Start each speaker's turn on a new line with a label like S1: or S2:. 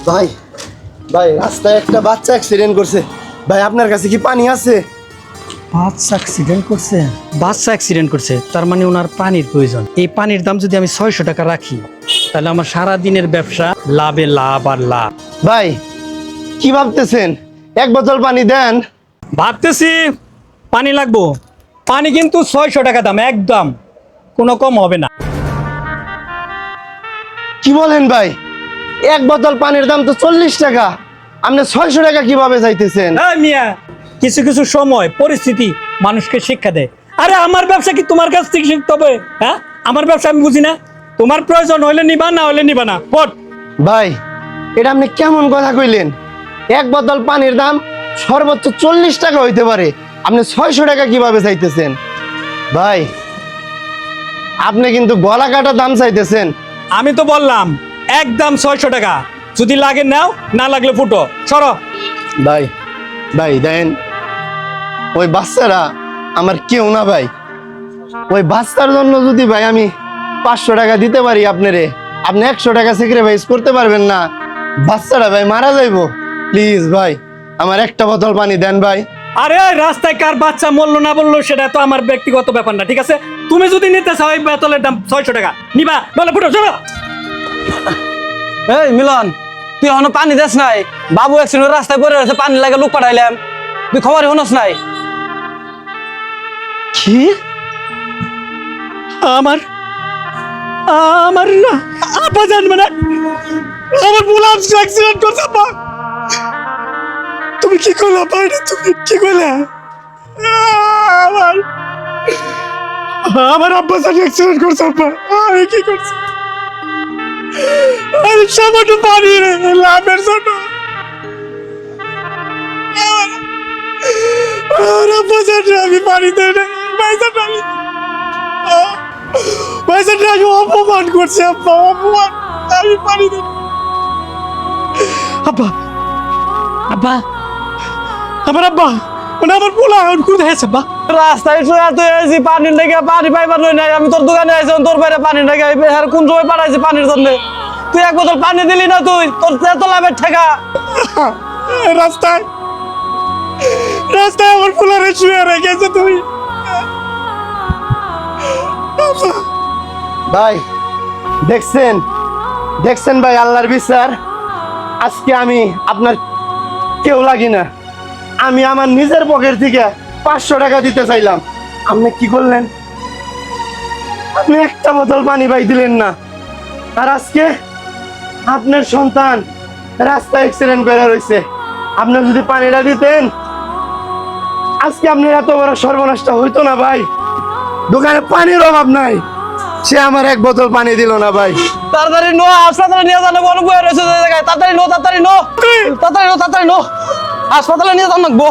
S1: ভাই ভাই রাস্তায় একটা বাচ্চা অ্যাক্সিডেন্ট করছে। ভাই আপনার কাছে কি পানি আছে?
S2: বাচ্চা অ্যাক্সিডেন্ট করছে, তার মানে ওনার পানির প্রয়োজন। এই পানির দাম যদি আমি 600 টাকা রাখি, তাহলে আমার সারা দিনের ব্যবসা লাভে লাভ আর লাভ।
S1: ভাই কি ভাবতেছেন? এক বোতল পানি দেন।
S2: ভাবতেছি পানি লাগবো, পানি কিন্তু 600 টাকা দাম, একদম কোনো কম হবে না।
S1: কি বলেন ভাই? এক বোতল পানির দাম তো 40 টাকা, আপনি 600 টাকা কিভাবে চাইতেছেন?
S2: এই মিয়া, কিছু কিছু সময় পরিস্থিতি মানুষকে শিক্ষা দেয়। আরে আমার ব্যবসা কি তোমার কাছ থেকে শিখতে হবে? হ্যাঁ, আমার ব্যবসা আমি বুঝি না? তোমার প্রয়োজন হইলে নিবা, না হইলে নিবা না। পট
S1: ভাই এটা আপনি কেমন কথা কইলেন? এক বোতল পানির দাম সর্বোচ্চ 40 টাকা হইতে পারে, আপনি 600 টাকা কিভাবে চাইতেছেন? ভাই আপনি কিন্তু গলা কাটা দাম চাইতেছেন।
S2: আমি তো বললাম একদম 600 টাকা, যদি লাগে নাও, না লাগলে ফুটো সরো।
S1: ভাই ভাই দেন, ওই বাচ্চারা আমার কেউ না ভাই। ওই বাচ্চার জন্য যদি ভাই আমি 500 টাকা দিতে পারি আপনারে, আপনি 100 টাকা স্যাক্রিফাইস করতে পারবেন না? বাচ্চারা ভাই মারা যাইবো। প্লিজ ভাই আমার একটা বোতল পানি দেন ভাই।
S2: আরে রাস্তায় কার বাচ্চা মরলো না বললো সেটা তো আমার ব্যক্তিগত ব্যাপার না, ঠিক আছে? তুমি যদি নিতে চাও এই বোতলের দাম 600 টাকা, নিবা বলে ফুটো চলো।
S3: এই মিলন, তুই এখনো পানি দেস নাই? বাবু একদিন রাস্তায় পড়ে রয়েছে, পানি লাগে লোক পাঠাইলাম, তুই খবরই হনস নাই?
S2: কি? আমার আমার আপা জানবে না? আমার বুলাম অ্যাক্সিডেন্ট করছে আপা। তুমি কি করলা আপা? এটা তুমি কি করলা? আমার আমার আব্বা জান অ্যাক্সিডেন্ট করছে আপা। আমি কি করছি? আমি সামান্য পানি লাভের জন্য আমার আব্বা জান আমি পানি দেই না। ভাইজান আমি ভাইজান আমি অপমান করছি আব্বা, অপমান। আমি পানি দেই না। আব্বা আব্বা, আমার আব্বা মানে আমার পোলা এখন কোথায় আছে আব্বা?
S3: রাস্তায় শুয়ে তুই এসি পানির লেগে পানি পাইবার নই নাই। আমি তোর দোকানে আইছি, তোর বাইরে পানির লেগে আর কোন সময় পাঠাইছি পানির জন্য? তুই এক বোতল পানি দিলি না, তুই তোর এত লাভের ঠেকা।
S2: রাস্তায় রাস্তায় আমার পোলারে শুয়ে রেখেছে তুমি।
S1: ভাই দেখছেন দেখছেন ভাই আল্লাহর বিচার। আজকে আমি আপনার কেউ লাগি না, আমি আমার নিজের পকেট থেকে 500 টাকা দিতে চাইলাম, আপনি কি করলেন? আপনি একটা বোতল পানি ভাই দিলেন না। আর আজকে আপনার সন্তান রাস্তায় অ্যাক্সিডেন্ট করে রয়েছে, আপনি যদি পানিটা দিতেন আজকে আপনার এত বড় সর্বনাশটা হইতো না ভাই। দোকানে পানির অভাব নাই, সে আমার এক বোতল পানি দিল না ভাই।
S3: তাড়াতাড়ি নো, হাসপাতালে নিয়ে যানো, বড় বয়ে রয়েছে জায়গায়। তাড়াতাড়ি নো, তাড়াতাড়ি নো, তাড়াতাড়ি নো, তাড়াতাড়ি নো, হাসপাতালে নিয়ে যান লাগবো।